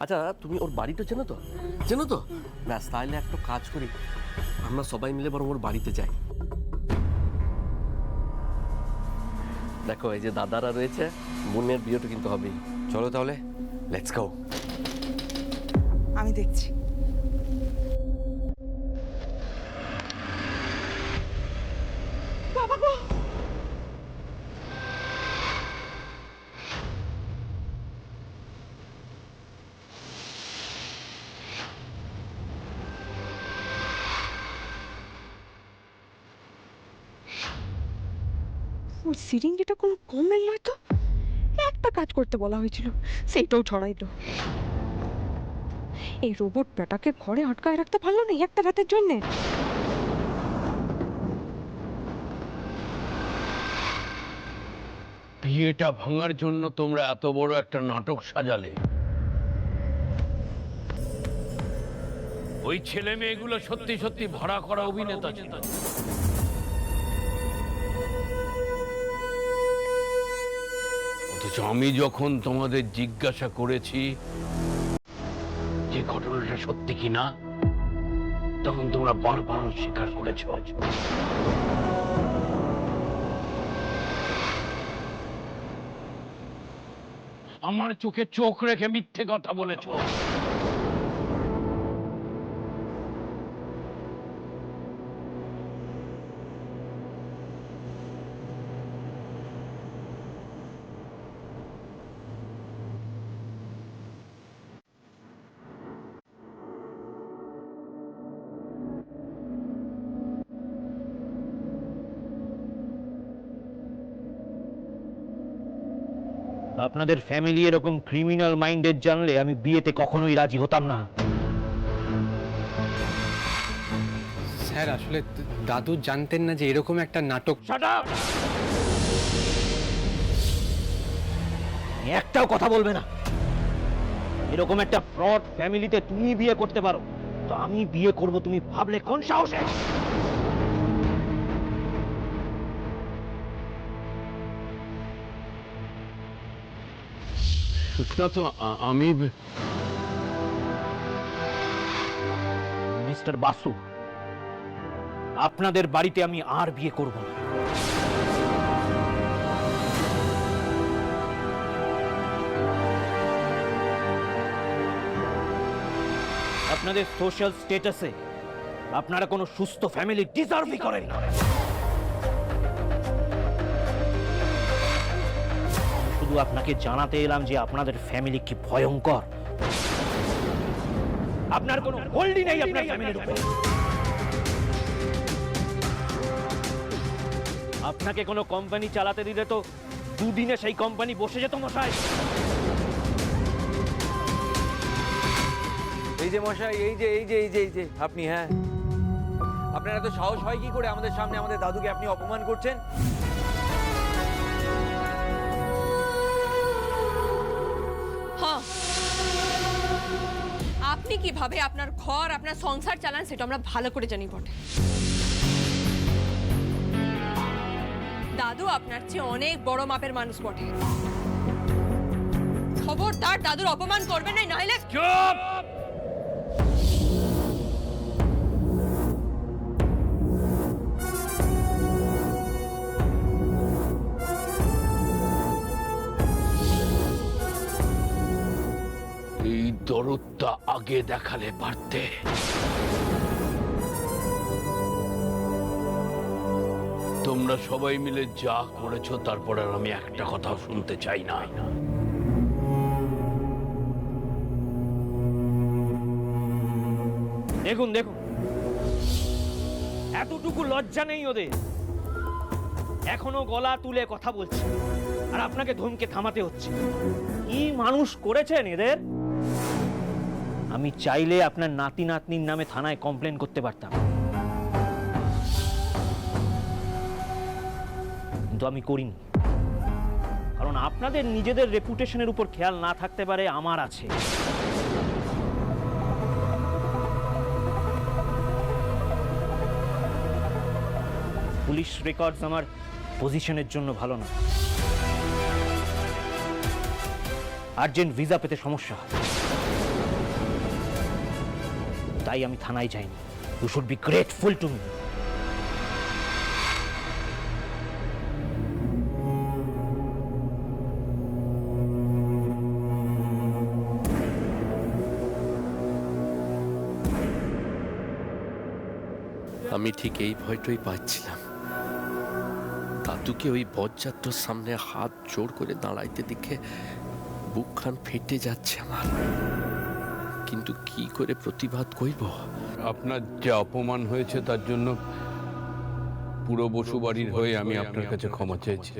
আচ্ছা তুমি ওর বাড়িটা চেনো তো? চেনো তো? ব্যাস তাহলে একটা কাজ করি, আমরা সবাই মিলে বরং ওর বাড়িতে যাই। দেখো এই যে দাদারা রয়েছে, বোনের বিয়েটা কিন্তু হবেই। চলো তাহলে, লেটস গো। আমি দেখছি। বাবা গো! ওই সিরিঞ্জিটা কোনো কমের নয় তো। একটা কাজ করতে বলা হয়েছিল, সেইটাও ছড়াইলো। এই রোবট বেটাকে ঘরে আটকায় রাখতে পারলো না একটা রাতের জন্যে। বিয়েটা ভাঙার জন্য তোমরা এত বড় একটা নাটক সাজালে। ওই ছেলে মেয়েগুলো সত্যি সত্যি ভাড়া করা অভিনেতা ছিল। অথচ আমি যখন তোমাদের জিজ্ঞাসা করেছি যে ঘটনাটা সত্যি কিনা, তখন তোমরা বারবার অস্বীকার করেছ। আমার চোখে চোখ রেখে মিথ্যে কথা বলেছ। আপনাদের ফ্যামিলি এরকম ক্রিমিনাল মাইন্ডেড জানলে আমি বিয়েতে কখনোই রাজি হতাম না। স্যার আসলে দাদু জানতেন না যে এরকম একটা নাটক। Shut up! একটাও কথা বলবে না। এরকম একটা ফ্রড ফ্যামিলিতে তুমি বিয়ে করতে পারো, তো আমি বিয়ে করব তুমি ভাবলে কোন সাহসে? তা তো আমি মিস্টার বাসু, আপনাদের বাড়িতে আমি আর বিয়ে করব না। আপনাদের সোশ্যাল স্ট্যাটাসে আপনারা কোনো সুস্থ ফ্যামিলি ডিজার্ভই করেন না। আমি শুধু আপনাকে জানাতে এলাম যে আপনাদের ফ্যামিলি কি ভয়ঙ্কর। আপনার কোনো হোল্ডই নেই আপনার ফ্যামিলির উপর। আপনাকে কোনো কোম্পানি চালাতে দিলে তো দুদিনে সেই কোম্পানি বসে যেত মশাই। এই যে মশাই, এই যে আপনি, হ্যাঁ আপনার এত সাহস হয় কি করে আমাদের সামনে আমাদের দাদুকে আপনি অপমান করছেন? হ্যাঁ, আপনি কিভাবে আপনার ঘর আপনার সংসার চালান সেটা আমরা ভালো করে জানি বটে। দাদু আপনার চেয়ে অনেক বড় মাপের মানুষ বটে। খবরদার দাদুর অপমান করবেন না, নাহলে চুপ! এই দরদটা আগে দেখালে পারতে। তোমরা সবাই মিলে যা করেছো তারপর আর আমি একটা কথা শুনতে চাই না। দেখুন দেখুন, এতটুকু লজ্জা নেই ওদের। এখনো গলা তুলে কথা বলছে আর আপনাকে ধমকে থামাতে হচ্ছে। কি মানুষ করেছেন এদের! আমি চাইলে আপনার নাতি নাতনির নামে থানায় কমপ্লেন করতে পারতাম, কিন্তু আমি করিনি। কারণ আপনাদের নিজেদের রেপুটেশনের উপর খেয়াল না থাকতে পারে, আমার আছে। পুলিশ রেকর্ডস আমার পজিশনের জন্য ভালো না। আর্জেন্ট ভিসা পেতে সমস্যা হয়। তাই আমি থানায় যাইনি। You should be grateful to me. আমি ঠিক এই ভয়টাই পাচ্ছিলাম, দাদুকে ওই বজ্জাত্রর সামনে হাত জোড় করে দাঁড়াইতে দেখে বুকখান ফেটে যাচ্ছে আমার, কিন্তু কি করে প্রতিবাদ করব? আপনার যে অপমান হয়েছে তার জন্য পুরো বসুবাড়ির হয়ে আমি আপনার কাছে ক্ষমা চেয়েছি।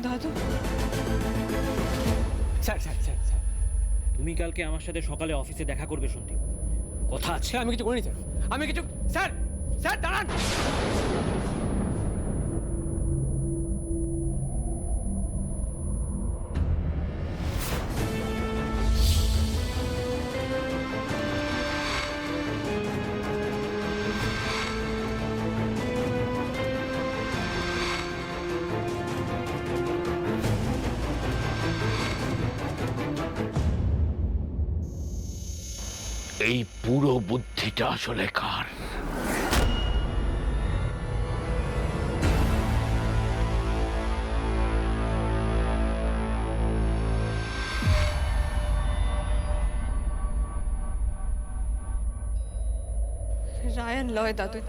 দাদু, স্যার স্যার স্যার স্যার, তুমি কালকে আমার সাথে সকালে অফিসে দেখা করবে শুনতে কথা আছে। আমি কিছু করিনি স্যার, আমি কিছু, স্যার স্যার দাঁড়ান। এই পুরো বুদ্ধিটা আসলে কার? রায়ান লয় দাদু,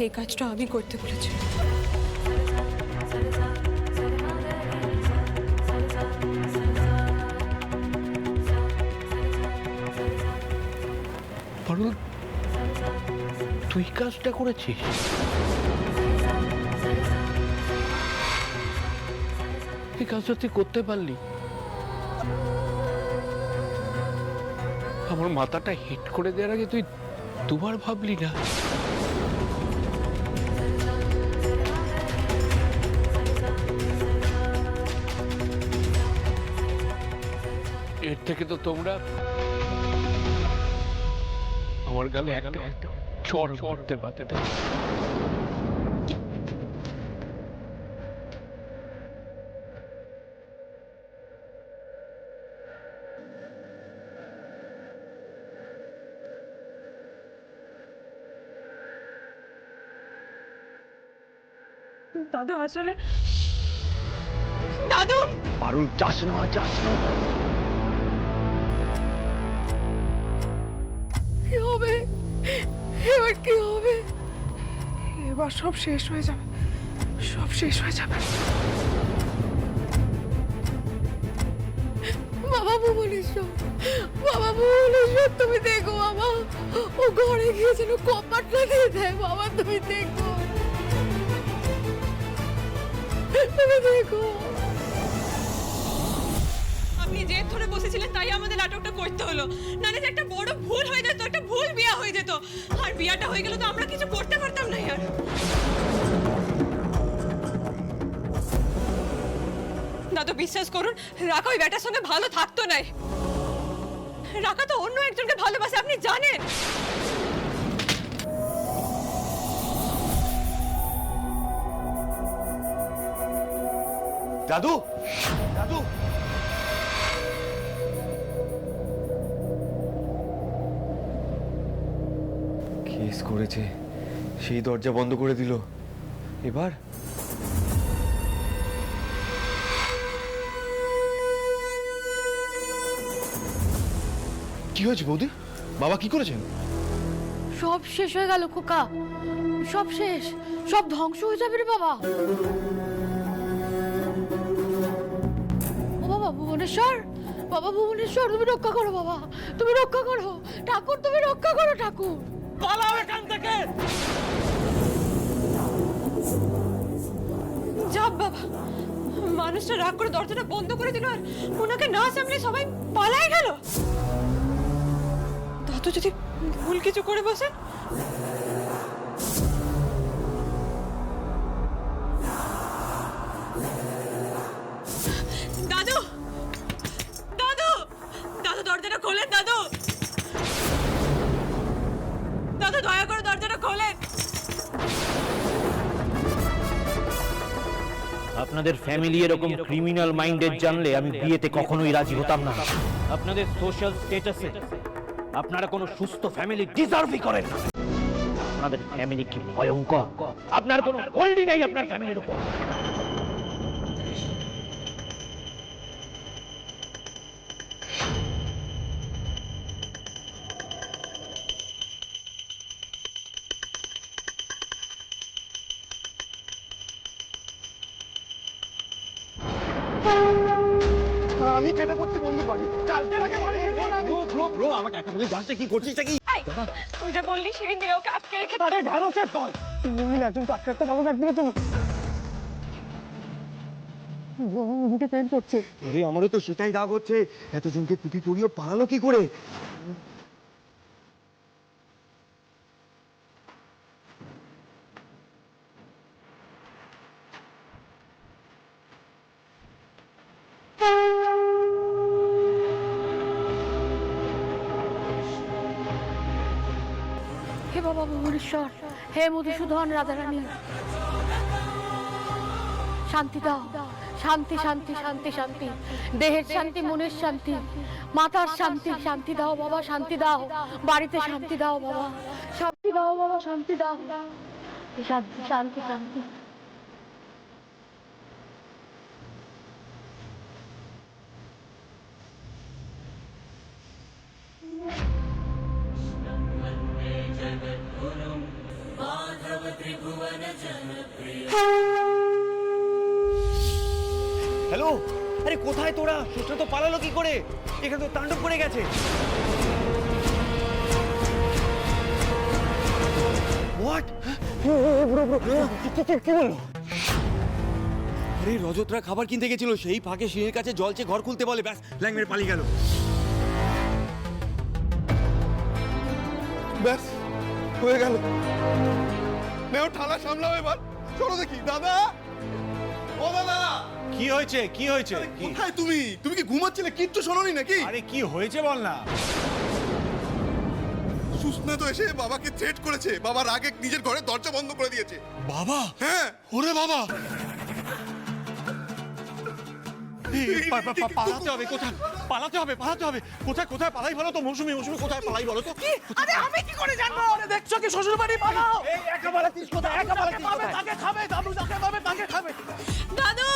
এই কাজটা আমি করতে বলেছি। পারুল, তুই কাজটা করেছিস? এই কাজটা তুই করতে পারলি? আমার মাথাটা হিট করে দেওয়ার আগে তুই দুবার ভাবলি না? এর থেকে তো তোমরা আমার গালে একটা চড় করতে পারতে। দাদু আসলে পারুল, যাস না, যাস না। কি হবে? এবার কি হবে? এবার সব শেষ হয়ে যাবে, সব শেষ হয়ে যাবে। বাবা ভুবনেশ্বর, বাবা ভুবনেশ্বর, তুমি দেখো বাবা, ও ঘরে গিয়ে যেন কপাটটা দিয়ে দেয়। বাবা তুমি দেখো, তুমি দেখো। আপনি জেদ ধরে বসেছিলেন তাই আমাদের নাটকটা করতে হলো, নাহলে যে একটা বড় ভুল হয়ে যেত, একটা ভুল বিয়া হয়ে যেত, আর বিয়াটা হয়ে গেলে তো আমরা কিছু করতে পারতাম না। আর দাদু বিশ্বাস করুন, রাকা ওই ব্যাটার সঙ্গে ভালো থাকতো না। রাকা তো অন্য একজনকে ভালোবাসে, আপনি জানেন। দাদু, দাদু, কেস করেছে, সেই দরজা বন্ধ করে দিল। এবার কি হয়েছে বৌদি? বাবা কি করেছেন? সব শেষ হয়ে গেল খোকা, সব শেষ, সব ধ্বংস হয়ে যাবে রে বাবা। ও বাবা ভুবনেশ্বর, বাবা ভুবনেশ্বর, তুমি রক্ষা করো বাবা, তুমি রক্ষা করো ঠাকুর, তুমি রক্ষা করো ঠাকুর। পালাও এখান থেকে। যাব বাবা, মানুষটা রাগ করে দরজাটা বন্ধ করে দিল, আর ওনাকে না সামলে সবাই পালায় গেল। দাদু যদি ভুল কিছু করে বসে, দাদু, দাদু, দাদু দরজাটা খোলেন, দাদু, দাদু দয়া করে দরজাটা খোলেন। আপনাদের ফ্যামিলি এরকম ক্রিমিনাল মাইন্ডেড জানলে আমি বিয়েতে কখনোই রাজি হতাম না। আপনাদের সোশ্যাল স্ট্যাটাসে আপনারা কোনো সুস্থ ফ্যামিলি ডিজার্ভই করেন না। আপনাদের ফ্যামিলি কি ভয়ঙ্কর, আপনার কোনো হোল্ডই নাই আপনার ফ্যামিলির উপর। তুই যে বললি সেদিন দিয়ে ওকে আটকে রেখে আরে আমারও তো সেটাই দাগ হচ্ছে, এতজনকে টুপি পরিয়ে পালালো কি করে? হে বাবা ভুবনেশ্বর, হে মধুসূদন রাধারানী, শান্তি দাও, শান্তি শান্তি শান্তি শান্তি, দেহের শান্তি, মনের শান্তি, মাথার শান্তি, শান্তি দাও বাবা, শান্তি দাও, বাড়িতে শান্তি দাও বাবা, শান্তি দাও বাবা, শান্তি দাও, শান্তি শান্তি শান্তি। হ্যালো, আরে কোথায় তোরা? সুস্থ তো পালালো কি করে? এখানে তো তাণ্ডব করে গেছে। হোয়াট? কি বললো? আরে রজতরা খাবার কিনতে গেছিল, সেই ফাঁকে সিঁড়ির কাছে জল চেয়ে ঘর খুলতে বলে, ব্যাস ল্যাং মেরে পালিয়ে গেল। ব্যাস হয়ে গেল। নেও ঠালা সামলাও এবার। চলো দেখি। দাদা, ও দাদা, কি হয়েছে? কি হয়েছে? কোথায় তুমি? তুমি কি ঘুমাচ্ছিলে? কিচ্ছু শোনোনি নাকি? আরে কি হয়েছে বল না। সুস্না তো এসে বাবাকে থ্রেট করেছে। বাবা রাগে নিজের ঘরে দরজা বন্ধ করে দিয়েছে। বাবা? হ্যাঁ, ওরে বাবা। পালাতে হবে কোথায়? পালাতে হবে, পালাতে হবে। কোথায় কোথায় পালাই বলো তো? মৌসুমি, মৌসুমি কোথায় পালাই বলো তো? আরে আমি কি করে জানবো? আরে দেখছো কি শ্বশুর বাড়ি পালাও। এই একা পালাতিস কোথায়? একা পালাতিস পাবে কোথায়? তাকে খাবে, দাদু যাকে পাবে তাকে খাবে। দাদু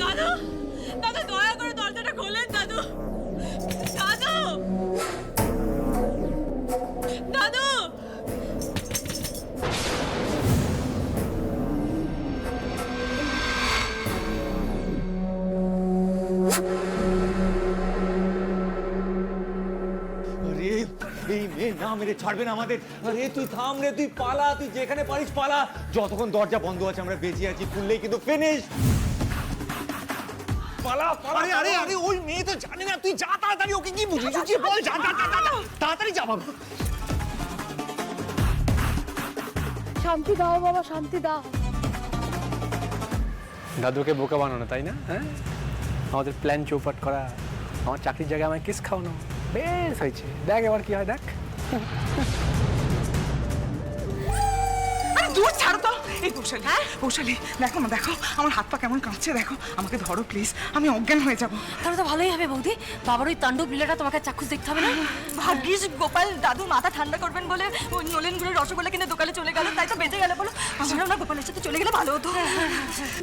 দাদু, দাদু দয়া করে দরজাটা খোলেন দাদু। দাদু, দাদু আরে এই মেয়ে না মেরে ছাড়বে না আমাদের। আরে তুই থাম রে, তুই পালা, তুই যেখানে পারিস পালা। যতক্ষণ দরজা বন্ধ আছে আমরা বেঁচে আছি, খুললেই কিন্তু ফিনিশ। পালা পালা। আরে আরে আরে ওই মেয়ে তো জানে না, তুই যা তাড়াতাড়ি। ওকে কি বুঝিস? বল, যা যা যা তাড়াতাড়ি যা বাবা। শান্তি দাও বাবা, শান্তি দাও। দাদুকে বোকা বানানো, তাই না? হ্যাঁ, আমাদের প্ল্যান চৌপাট করা, আমার চাকরির জায়গায় আমায় কিস খাওয়ানো, বেশ হয়েছে। দেখ এবার কি হয়, দেখ। আরে দূর ছাড়ো তো। এই কৌশালী, হ্যাঁ কৌশালী, দেখো না, দেখো আমার হাত পা কেমন কাঁপছে, দেখো। আমাকে ধরো প্লিজ, আমি অজ্ঞান হয়ে যাবো। তাহলে তো ভালোই হবে বৌদি, বাবার ওই তাণ্ডব লীলাটা তোমাকে চাক্ষুষ দেখতে হবে না? ভাগ্যিস গোপাল দাদু মাথা ঠান্ডা করবেন বলে ওই নলেনগুলোর রসগোল্লা কিনে দোকানে চলে গেল, তাই তো বেঁচে গেল। বলো আমারও না গোপালের সাথে চলে গেলে ভালো হতো।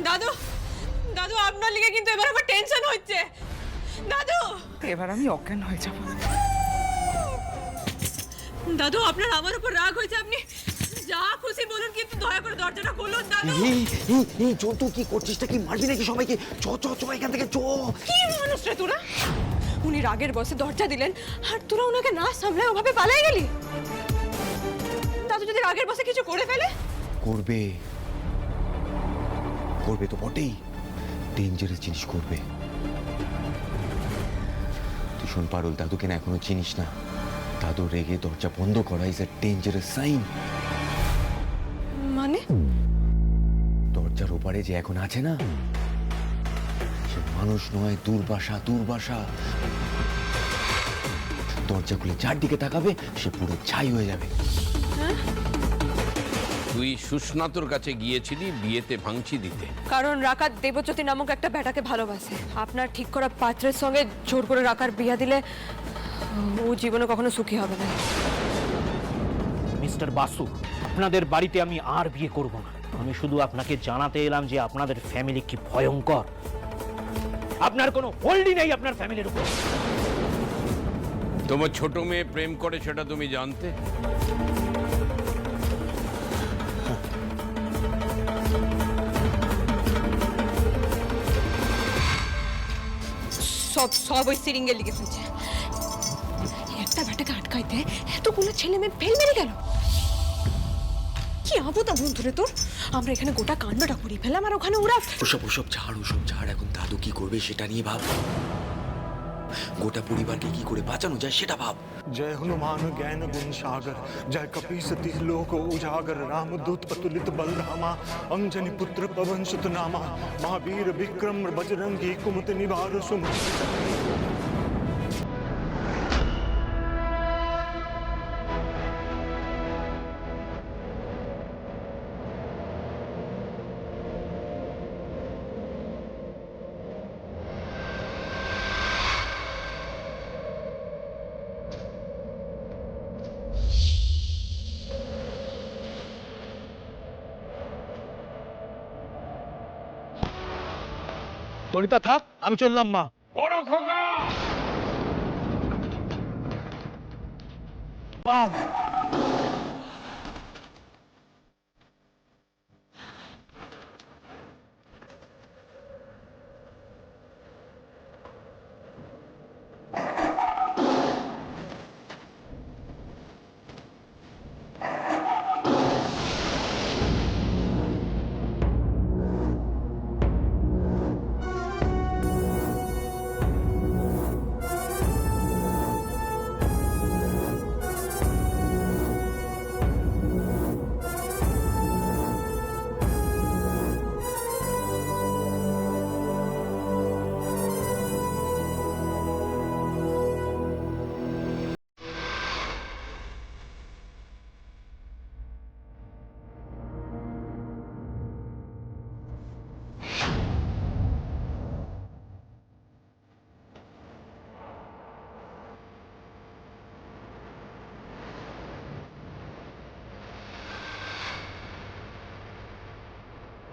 দাদু, দাদু আপনার লিগে কিন্তু এবার আমার টেনশন হচ্ছে। দাদু, এবার আমি অজ্ঞান হয়ে যাবো। দাদু আপনার আমার উপর রাগ হয়েছে, আপনি যা খুশি বলুন, কিন্তু দয়া করে দরজাটা খুলুন দাদু। এই জন্তু কি করছিসটা? কি মারবি নাকি সবাইকে? চ চ চ এখান থেকে চ। কি মানুষ রে তোরা? উনি রাগের বসে দরজা দিলেন আর তোরা ওনাকে না সামলায় ওভাবে পালিয়ে গেলি। দাদু যদি রাগের বসে কিছু করে ফেলে? করবে, করবে তো বটেই। ডেঞ্জারাস জিনিস করবে। তুই শোন পারুল, দাদুকে না এখনো চিনিস না। দাদু রেগে দরজা বন্ধ করা ইজ এ ডেঞ্জারাস সাইন। মানে? দরজার ওপারে যে এখন আছে না, সে মানুষ নয়, দুর্বাসা, দুর্বাসা। দরজা খুলে যার দিকে তাকাবে সে পুরো ছাই হয়ে যাবে। তুই সুস্নাতর কাছে গিয়েছিলি বিয়েতে ভাঙচি দিতে। কারণ রাকাত দেবজ্যোতি নামক একটা বেটাকে ভালোবাসে। আপনার ঠিক করা পাত্রের সঙ্গে জোর করে রাকার বিয়া দিলে ও জীবনে কখনো সুখী হবে না। মিস্টার বাসু, আপনাদের বাড়িতে আমি আর বিয়ে করব না। আমি শুধু আপনাকে জানাতে এলাম যে আপনাদের ফ্যামিলি কি ভয়ঙ্কর। আপনার কোনো হোল্ডই নেই আপনার ফ্যামিলির উপর। তোমার ছোট মেয়ে প্রেম করে সেটা তুমি জানতে? সব ওই সিরিঙ্গে লিখে ফেলছে। একটা বেটাকে আটকাইতে এতগুলো ছেলে মেয়ে ফেল মেরে গেল। কি আবুতা বন্ধুরে তোর। আমরা এখানে গোটা কাণ্ডটা করি ফেলাম আর ওখানে ওরা। ওসব ছাড়। এখন দাদু কি করবে সেটা নিয়ে ভাব। গোটা পরিবারকে কি করে বাঁচানো যায় সেটা ভাব। जय हनुमान ज्ञान गुण सागर, जय कपी सती लोक उजागर, रामदूत अतुलित बलधामा, अंजनी पुत्र पवन सुत नामा, महावीर विक्रम बजरंगी, कुमति निवार सुमति। তনিতা থাক, আমি চললাম মা।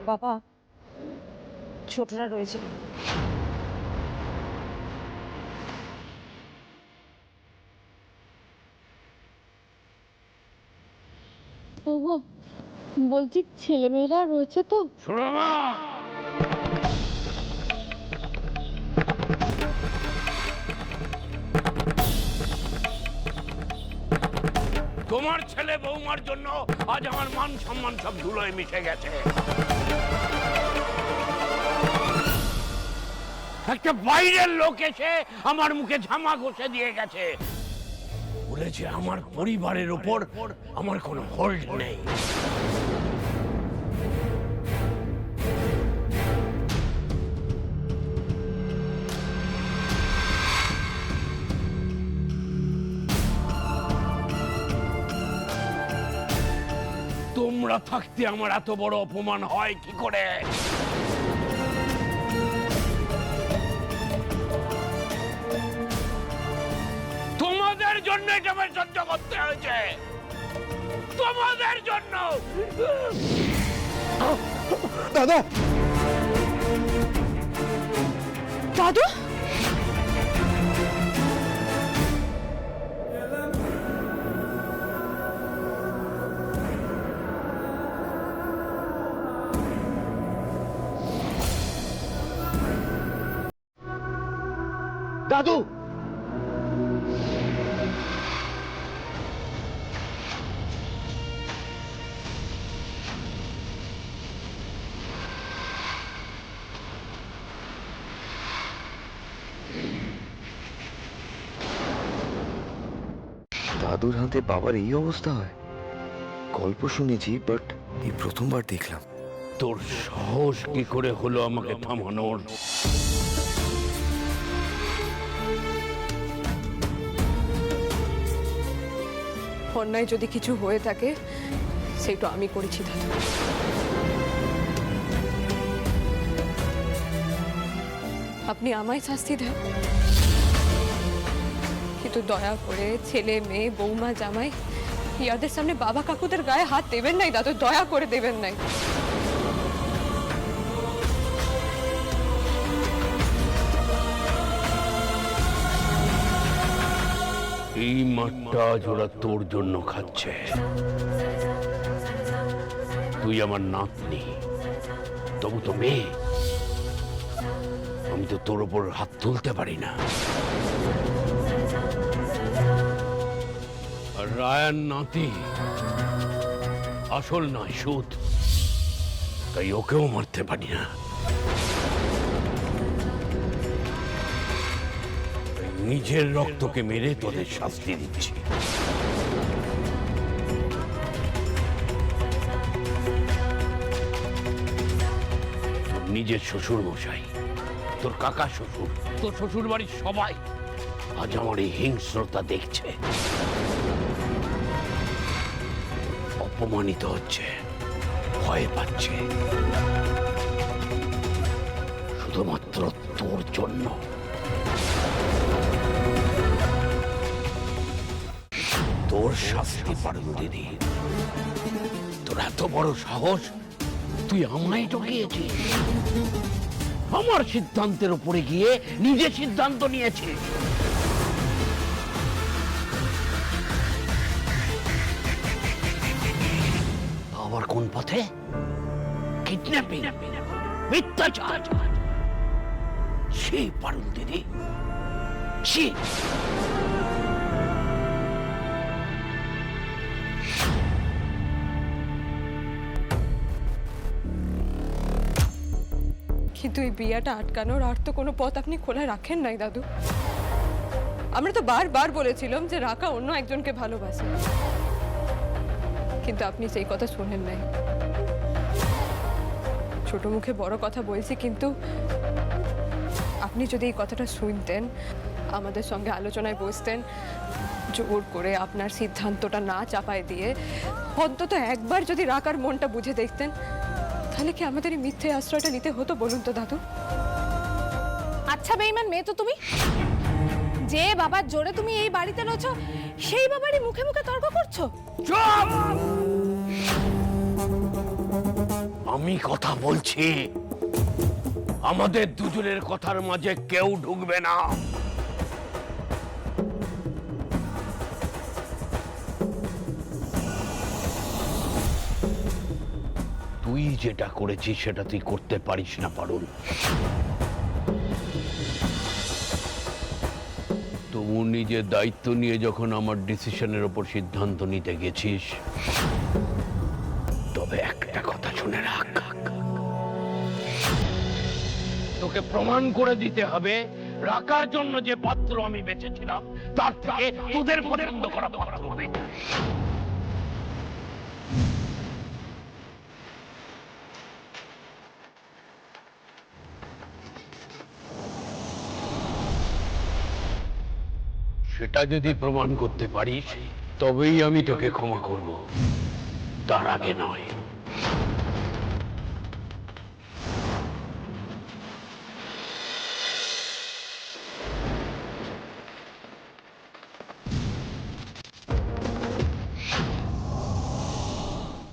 বাবা, ছোটরা রয়েছে। ওগো, বলছি ছেলেমেয়েরা রয়েছে তো? তোমার ছেলে বৌমার জন্য আজ আমার মান সম্মান সব ধুলোয় মিশে গেছে। একটা বাইরের লোক এসে আমার মুখে ঝামা ঘষে দিয়ে গেছে, বলেছে আমার পরিবারের উপর আমার কোনো হোল্ড নেই। তোমরা থাকতে আমার এত বড় অপমান হয় কি করে? তোমাদের জন্য এটা আমার সহ্য করতে হয়েছে, তোমাদের জন্য। দাদা, দাদু, দাদু, দাদুর হাতে বাবার এই অবস্থা হয়? গল্প শুনেছি, বাট এই প্রথমবার দেখলাম। তোর সাহস কি করে হলো আমাকে থামানোর? অন্যায় যদি কিছু হয়ে থাকে সেটা আমি করেছি দাদু। আপনি আমায় শাস্তি দেন, কিন্তু দয়া করে ছেলে মেয়ে বৌমা জামাই ইয়াদের সামনে বাবা কাকুদের গায়ে হাত দেবেন নাই দাদু, দয়া করে দেবেন নাই। এই মাঠটা ওরা তোর জন্য খাচ্ছে। তুই আমার নাতনি, তবু তো মেয়ে, আমি তো তোর ওপর হাত তুলতে পারি না। আর রায়ান নাতি আসল নয়, সুদ, তাই ওকেও মারতে পারি না। নিজের রক্তকে মেরে তোদের শাস্তি দিচ্ছি। নিজের শ্বশুর মশাই, তোর কাকা শ্বশুর, তোর শ্বশুর বাড়ির সবাই আজ আমার এই হিংস্রতা দেখছে, অপমানিত হচ্ছে, ভয় পাচ্ছে, শুধুমাত্র তোর জন্য। তোর শাস্তি পারুন দিদি। তোর এত বড় সাহস, তুই আমায় ঠকিয়েছিস। আমার সিদ্ধান্তের উপরে গিয়ে নিজে সিদ্ধান্ত নিয়েছিস। আবার কোন পথে? কিডন্যাপিং, মিথ্যাচার। সেই পারুন দিদি, সে কিন্তু এই বিয়েটা আটকানোর আর তো কোনো পথ আপনি খোলা রাখেন নাই দাদু। আমরা তো বারবার বলেছিলাম যে রাকা অন্য একজনকে ভালোবাসে, কিন্তু আপনি সেই কথা শোনেন নাই। ছোট মুখে বড় কথা বলছি, কিন্তু আপনি যদি এই কথাটা শুনতেন, আমাদের সঙ্গে আলোচনায় বসতেন, জোর করে আপনার সিদ্ধান্তটা না চাপায় দিয়ে অন্তত একবার যদি রাকার মনটা বুঝে দেখতেন, তাহলে কি আমাদের এই মিথ্যে আশ্রয়টা নিতে হতো বলুন তো দাদু? আচ্ছা বেঈমান মেয়ে তো তুমি, যে বাবার জোরে তুমি এই বাড়িতে রয়েছো, সেই বাবারই মুখে মুখে তর্ক করছো। চুপ! আমি কথা বলছি, আমাদের দুজনের কথার মাঝে কেউ ঢুকবে না। তুই যেটা করেছিস সেটা তুই করতে পারিস না পারুল। তবু নিজের দায়িত্ব নিয়ে যখন আমার ডিসিশনের ওপর সিদ্ধান্ত নিতে গেছিস, তবে একটা কথা শুনে রাখ, তোকে প্রমাণ করে দিতে হবে রাখার জন্য যে পাত্র আমি বেঁচেছিলাম তার থেকে তোদের পছন্দ করা পাত্র হবে। সেটা যদি প্রমাণ করতে পারিস তবেই আমি তোকে ক্ষমা করব, তার আগে নয়।